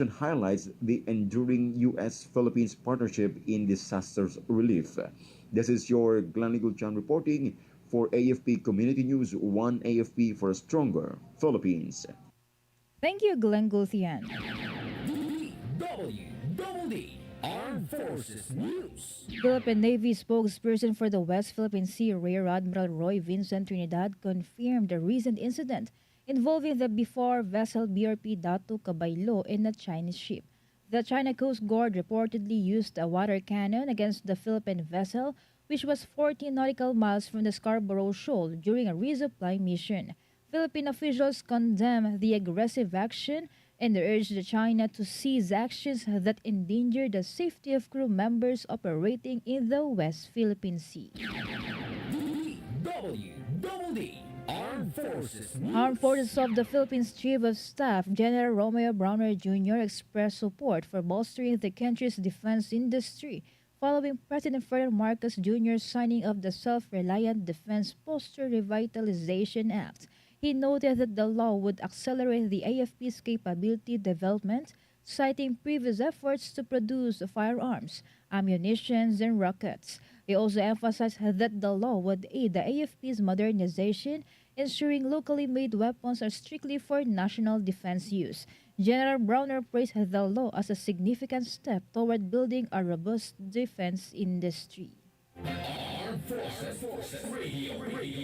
highlights the enduring U.S.-Philippines partnership in disasters relief. This is your Glenn John reporting for AFP Community News, one AFP for a stronger Philippines. Thank you, Glenn Gulthian. DWDD Armed Forces News. Philippine Navy spokesperson for the West Philippine Sea, Rear Admiral Roy Vincent Trinidad, confirmed the recent incident involving the B4 vessel BRP Datu Cabaylo in a Chinese ship. The China Coast Guard reportedly used a water cannon against the Philippine vessel, which was 14 nautical miles from the Scarborough Shoal during a resupply mission. Philippine officials condemned the aggressive action and urged China to cease actions that endanger the safety of crew members operating in the West Philippine Sea. DWDD Armed Forces News. Armed Forces of the Philippines Chief of Staff General Romeo Browner Jr. expressed support for bolstering the country's defense industry following President Ferdinand Marcos Jr.'s signing of the Self-Reliant Defense Posture Revitalization Act. He noted that the law would accelerate the AFP's capability development, citing previous efforts to produce firearms, ammunition, and rockets. He also emphasized that the law would aid the AFP's modernization, ensuring locally made weapons are strictly for national defense use. General Browner praised the law as a significant step toward building a robust defense industry. Armed Forces Radio Report.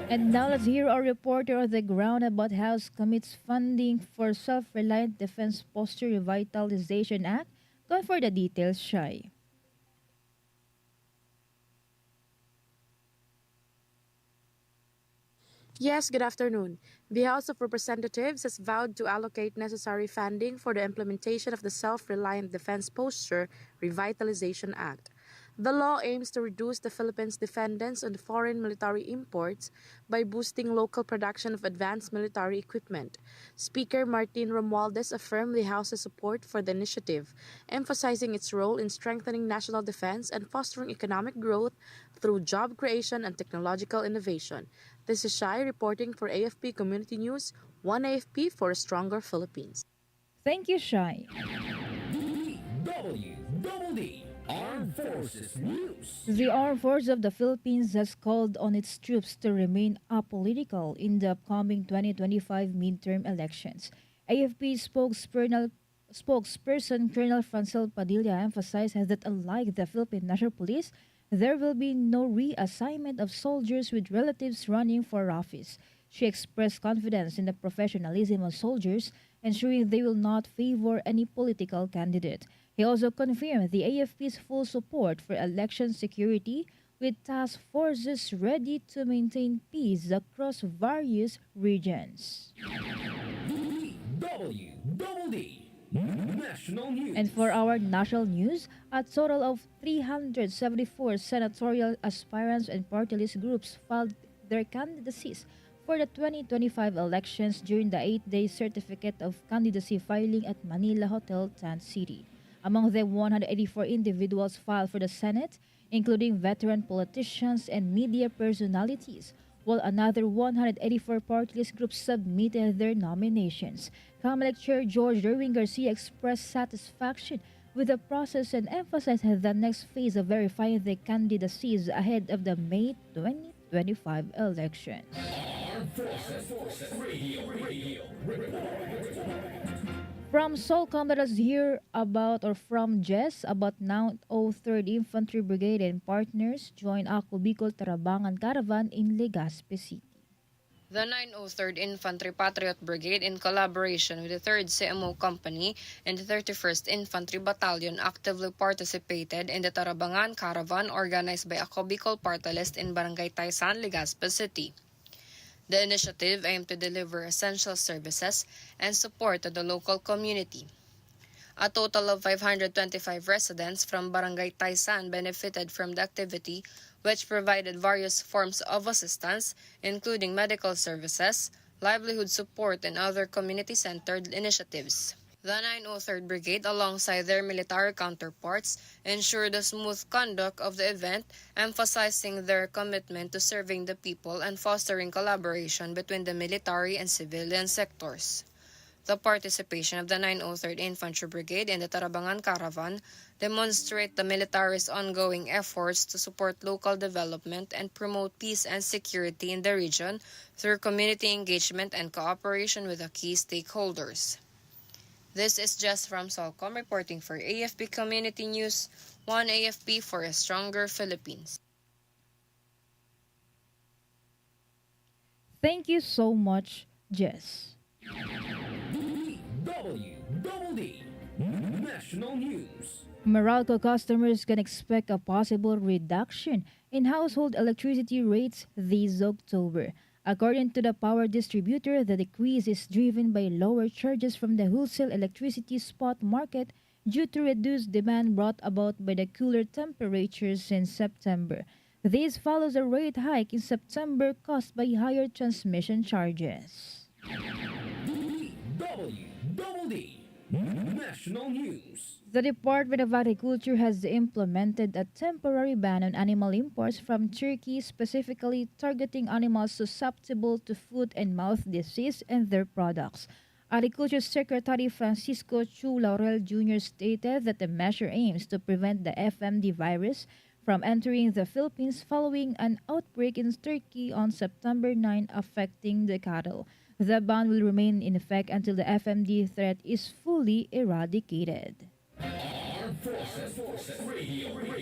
And now let's hear our reporter on the ground about House commits funding for Self-Reliant Defense Posture Revitalization Act. Going for the details, Shai. Yes, good afternoon. The House of Representatives has vowed to allocate necessary funding for the implementation of the Self-Reliant Defense Posture Revitalization Act. The law aims to reduce the Philippines' dependence on foreign military imports by boosting local production of advanced military equipment. Speaker Martin Romualdez affirmed the House's support for the initiative, emphasizing its role in strengthening national defense and fostering economic growth through job creation and technological innovation. This is Shai reporting for AFP Community News, one AFP for a stronger Philippines. Thank you, Shai. DWDD Armed Forces News. The Armed Forces of the Philippines has called on its troops to remain apolitical in the upcoming 2025 midterm elections. AFP spokesperson Colonel Francel Padilla emphasized that unlike the Philippine National Police, there will be no reassignment of soldiers with relatives running for office. She expressed confidence in the professionalism of soldiers, ensuring they will not favor any political candidate. He also confirmed the AFP's full support for election security, with task forces ready to maintain peace across various regions. DWDD National News. And for our national news, a total of 374 senatorial aspirants and party list groups filed their candidacies for the 2025 elections during the 8-day certificate of candidacy filing at Manila Hotel Tent City. Among them, 184 individuals filed for the Senate, including veteran politicians and media personalities, while another 184 party list groups submitted their nominations. COMELEC Chair George Derwin Garcia expressed satisfaction with the process and emphasized the next phase of verifying the candidacies ahead of the May 2025 elections. Armed Forces Radio Report. From Solcom, let us hear about, or from Jess, about now 03rd Infantry Brigade and partners join Ako Bicol Tarabangan Caravan in Legazpi City. The 903rd Infantry Patriot Brigade, in collaboration with the 3rd CMO Company and the 31st Infantry Battalion, actively participated in the Tarabangan Caravan organized by Ako Bicol Party List in Barangay Taysan, Legazpi City. The initiative aimed to deliver essential services and support to the local community. A total of 525 residents from Barangay Taysan benefited from the activity, which provided various forms of assistance, including medical services, livelihood support, and other community-centered initiatives. The 903rd Brigade, alongside their military counterparts, ensured the smooth conduct of the event, emphasizing their commitment to serving the people and fostering collaboration between the military and civilian sectors. The participation of the 903rd Infantry Brigade in the Tarabangan Caravan demonstrate the military's ongoing efforts to support local development and promote peace and security in the region through community engagement and cooperation with the key stakeholders. This is Jess from Solcom reporting for AFP Community News, one AFP for a stronger Philippines. Thank you so much, Jess. DWDD National News. Meralco customers can expect a possible reduction in household electricity rates this October. According to the power distributor, the decrease is driven by lower charges from the wholesale electricity spot market due to reduced demand brought about by the cooler temperatures in September. This follows a rate hike in September caused by higher transmission charges. DWDD National News. The Department of Agriculture has implemented a temporary ban on animal imports from Turkey, specifically targeting animals susceptible to foot and mouth disease and their products. Agriculture Secretary Francisco Chu Laurel Jr. stated that the measure aims to prevent the FMD virus from entering the Philippines following an outbreak in Turkey on September 9 affecting the cattle. The ban will remain in effect until the FMD threat is fully eradicated. Armed Forces Radio Report.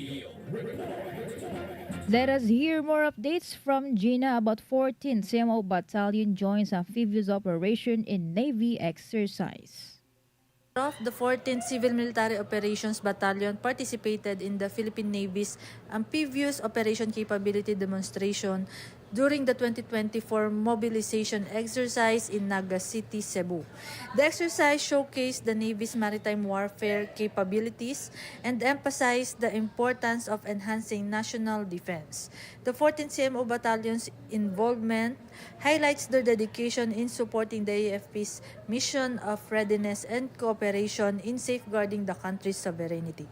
Let us hear more updates from Gina about 14th CMO Battalion joins amphibious operation in Navy exercise. Of the 14th Civil Military Operations Battalion participated in the Philippine Navy's amphibious operation capability demonstration during the 2024 mobilization exercise in Naga City, Cebu. The exercise showcased the Navy's maritime warfare capabilities and emphasized the importance of enhancing national defense. The 14th CMO Battalion's involvement highlights their dedication in supporting the AFP's mission of readiness and cooperation in safeguarding the country's sovereignty.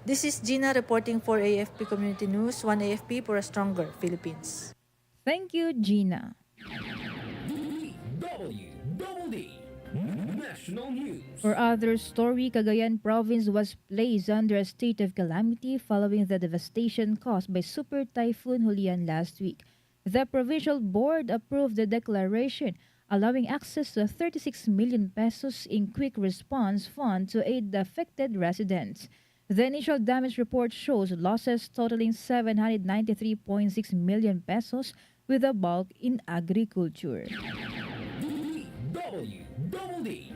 This is Gina reporting for AFP Community News, one AFP for a stronger Philippines. Thank you, Gina. DWDD National News. For other story, Cagayan province was placed under a state of calamity following the devastation caused by Super Typhoon Julian last week. The provincial board approved the declaration, allowing access to 36 million pesos in quick response fund to aid the affected residents. The initial damage report shows losses totaling 793.6 million pesos, with a bulk in agriculture. DWDD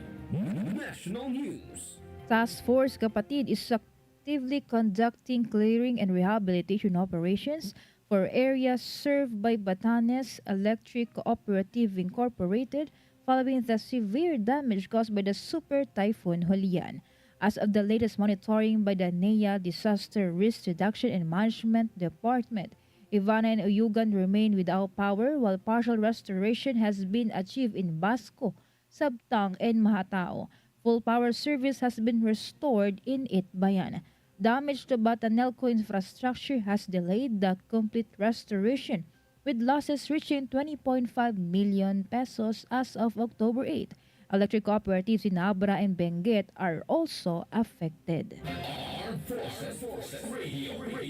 National News. Task Force Kapatid is actively conducting clearing and rehabilitation operations for areas served by Batanes Electric Cooperative Incorporated following the severe damage caused by the Super Typhoon Julian. As of the latest monitoring by the NEA Disaster Risk Reduction and Management Department, Ivana and Uyugan remain without power while partial restoration has been achieved in Basco, Sabtang, and Mahatao. Full power service has been restored in Itbayan. Damage to Batanelco infrastructure has delayed the complete restoration, with losses reaching 20.5 million pesos as of October 8. Electric cooperatives in Abra and Benguet are also affected. Armed Forces Radio Report.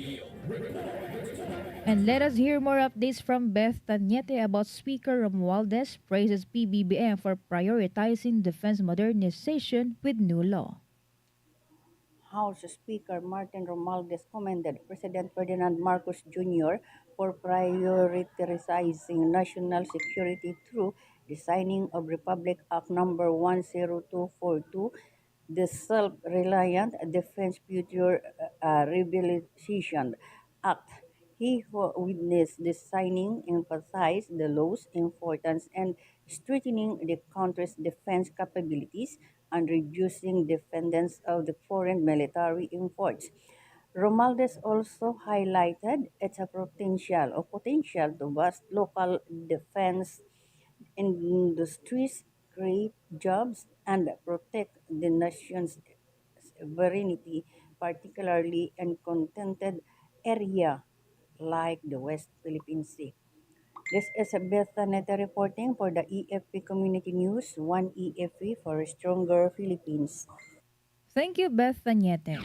And let us hear more updates from Beth Tanyete about Speaker Romualdez praises PBBM for prioritizing defense modernization with new law. House Speaker Martin Romualdez commended President Ferdinand Marcos Jr. for prioritizing national security through the signing of Republic Act No. 10242, the Self-Reliant Defense Future Rehabilitation Act. He who witnessed the signing emphasized the law's importance in strengthening the country's defense capabilities and reducing dependence of the foreign military imports. Romualdez also highlighted its potential to boost local defense industries, create jobs, and protect the nation's sovereignty, particularly in contested area like the West Philippine Sea. This is Beth Neta reporting for the AFP Community News, 1 AFP for Stronger Philippines. Thank you, Beth Tanyete.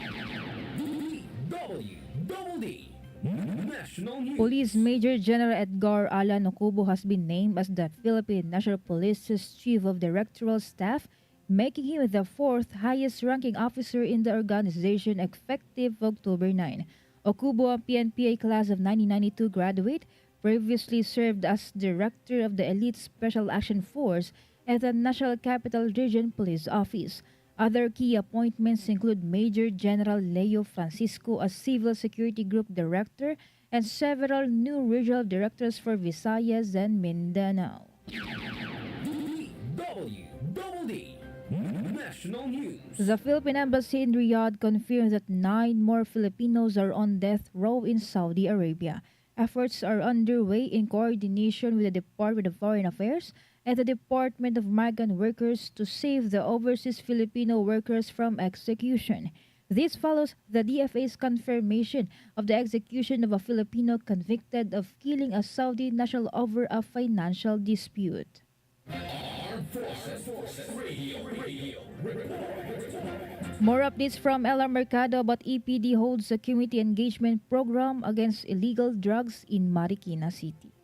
DWDD National Police News. Major General Edgar Alan Ocubo has been named as the Philippine National Police's Chief of Directoral Staff, making him the fourth highest ranking officer in the organization effective October 9. Ocubo, a PNPA class of 1992 graduate, previously served as director of the Elite Special Action Force at the National Capital Region Police Office. Other key appointments include Major General Leo Francisco as Civil Security Group Director and several new regional directors for Visayas and Mindanao. DWDD National News. The Philippine Embassy in Riyadh confirmed that 9 more Filipinos are on death row in Saudi Arabia. Efforts are underway in coordination with the Department of Foreign Affairs and the Department of Migrant Workers to save the overseas Filipino workers from execution. This follows the DFA's confirmation of the execution of a Filipino convicted of killing a Saudi national over a financial dispute. Armed Forces Radio. More updates from Ella Mercado about EPD holds a community engagement program against illegal drugs in Marikina City.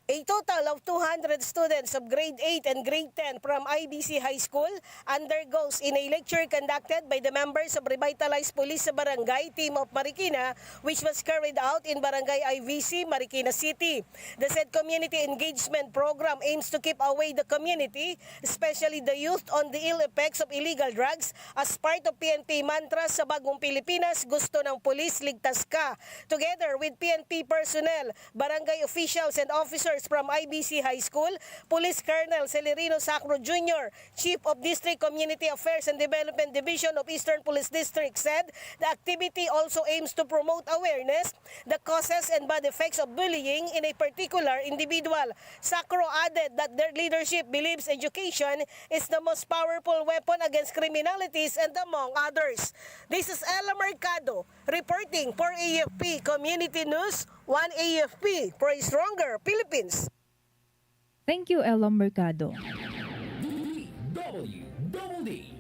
A total of 200 students of grade 8 and grade 10 from IBC High School undergoes in a lecture conducted by the members of Revitalized Police sa Barangay Team of Marikina, which was carried out in Barangay IVC, Marikina City. The said community engagement program aims to keep away the community, especially the youth, on the ill effects of illegal drugs as part of PNP mantra sa Bagong Pilipinas, gusto ng pulis, ligtas ka. Together with PNP personnel, barangay officials and officers from IBC High School, Police Colonel Celerino Sacro Jr., Chief of District Community Affairs and Development Division of Eastern Police District, said the activity also aims to promote awareness, the causes and bad effects of bullying in a particular individual. Sacro added that their leadership believes education is the most powerful weapon against criminalities and among others. This is Ella Mercado reporting for AFP Community News, 1 AFP for a Stronger Philippines. Thank you, Ella Mercado. DWDD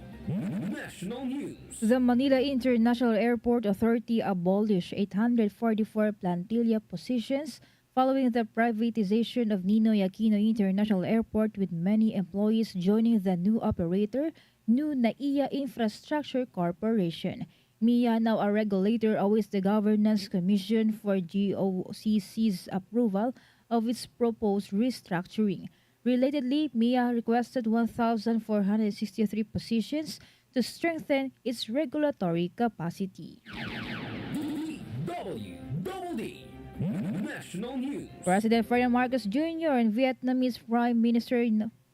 National News. The Manila International Airport Authority abolished 844 plantilla positions following the privatization of Ninoy Aquino International Airport, with many employees joining the new operator, New NAIA Infrastructure Corporation. MIA, now a regulator, awaits the Governance Commission for GOCC's approval of its proposed restructuring. Relatedly, MIA requested 1,463 positions to strengthen its regulatory capacity. DWDD National News. President Ferdinand Marcos Jr. and Vietnamese Prime Minister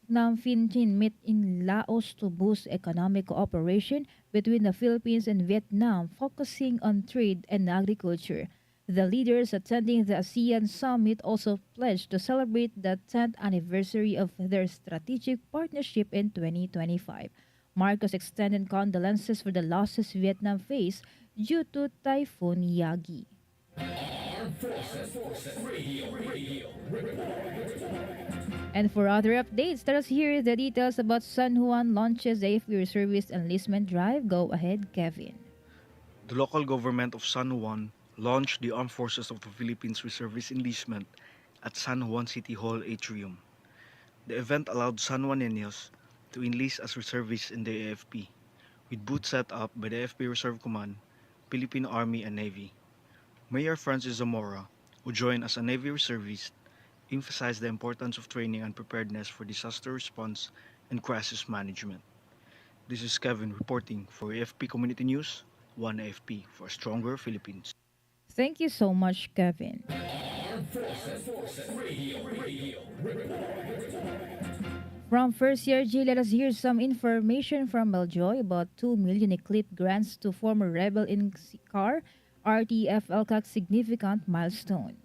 Nam Phin Chin met in Laos to boost economic cooperation between the Philippines and Vietnam, focusing on trade and agriculture. The leaders attending the ASEAN summit also pledged to celebrate the 10th anniversary of their strategic partnership in 2025. Marcos extended condolences for the losses Vietnam faced due to Typhoon Yagi. Armed Forces Radio. And for other updates, let us hear the details about San Juan launches AFP Reservist Enlistment Drive. Go ahead, Kevin. The local government of San Juan launched the Armed Forces of the Philippines Reservist Enlistment at San Juan City Hall Atrium. The event allowed San Juaneños to enlist as reservists in the AFP, with booths set up by the AFP Reserve Command, Philippine Army and Navy. Mayor Francis Zamora, who joined as a Navy reservist, emphasized the importance of training and preparedness for disaster response and crisis management. This is Kevin reporting for AFP Community News, 1 AFP for a Stronger Philippines. Thank you so much, Kevin. Armed Forces Radio. From First Year G, let us hear some information from Meljoy about 2 million Eclipse grants to former rebel in CAR, RTF LCAC significant milestone.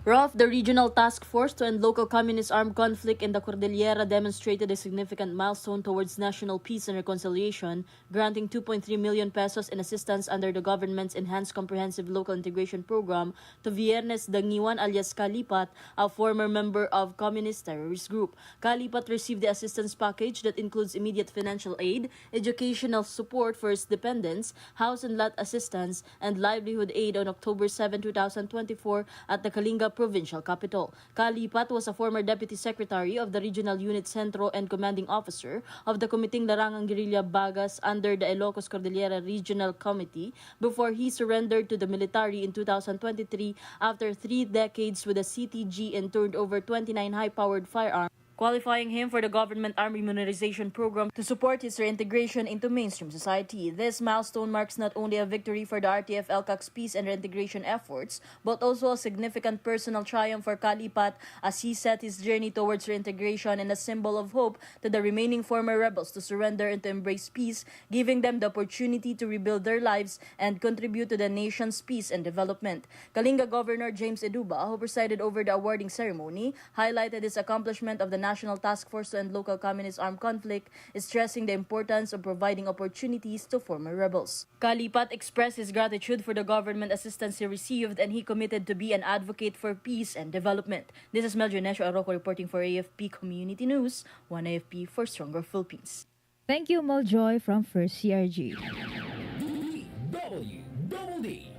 Rofh, the regional task force to end local communist armed conflict in the Cordillera, demonstrated a significant milestone towards national peace and reconciliation, granting 2.3 million pesos in assistance under the government's Enhanced Comprehensive Local Integration Program to Viernes Dangiwan alias Kalipat, a former member of communist terrorist group. Kalipat received the assistance package that includes immediate financial aid, educational support for its dependents, house and lot assistance, and livelihood aid on October 7, 2024 at the Kalinga provincial capital. Kalipat was a former deputy secretary of the Regional Unit Centro and commanding officer of the Kumiting Larangang Guerrilla Bagas under the Ilocos Cordillera Regional Committee before he surrendered to the military in 2023 after 3 decades with the CTG and turned over 29 high-powered firearms, qualifying him for the government army immunization program to support his reintegration into mainstream society. This milestone marks not only a victory for the RTF-LCAC's peace and reintegration efforts, but also a significant personal triumph for Kalipat as he set his journey towards reintegration and a symbol of hope to the remaining former rebels to surrender and to embrace peace, giving them the opportunity to rebuild their lives and contribute to the nation's peace and development. Kalinga Governor James Eduba, who presided over the awarding ceremony, highlighted his accomplishment of the National Task Force to End Local Communist Armed Conflict, stressing the importance of providing opportunities to former rebels. Kalipat expressed his gratitude for the government assistance he received and he committed to be an advocate for peace and development. This is Meljo Nesho Arroco reporting for AFP Community News, 1 AFP for Stronger Philippines. Thank you, Maljoy from First CRG. DWDD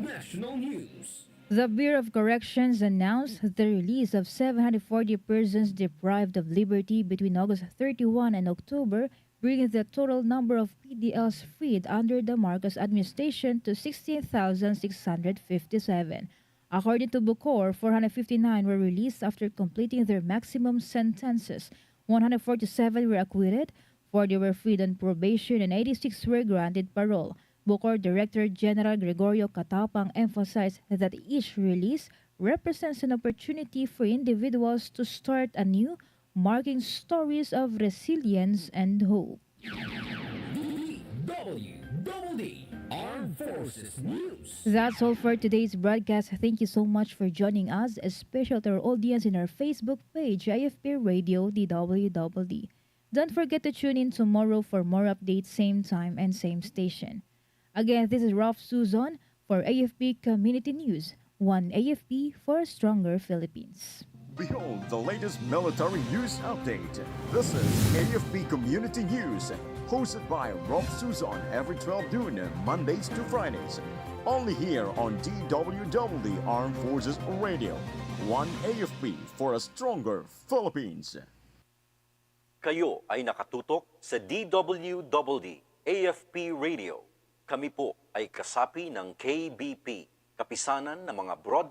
National News. The Bureau of Corrections announced the release of 740 persons deprived of liberty between August 31 and October, bringing the total number of PDLs freed under the Marcos administration to 16,657. According to Bucor, 459 were released after completing their maximum sentences. 147 were acquitted, 40 were freed on probation, and 86 were granted parole. Bucor Director General Gregorio Catapang emphasized that each release represents an opportunity for individuals to start anew, marking stories of resilience and hope. DWDD Armed Forces News. That's all for today's broadcast. Thank you so much for joining us, especially to our audience in our Facebook page, AFP Radio DWDD. Don't forget to tune in tomorrow for more updates, same time and same station. Again, this is Rofh Suzon for AFP Community News, 1 AFP for a stronger Philippines. Behold the latest military news update. This is AFP Community News, hosted by Rofh Suzon every 12 noon, Mondays to Fridays. Only here on DWDD Armed Forces Radio, 1 AFP for a stronger Philippines. Kayo ay nakatutok sa DWDD AFP Radio. Kami po ay kasapi ng KBP, Kapisanan ng mga Broadcast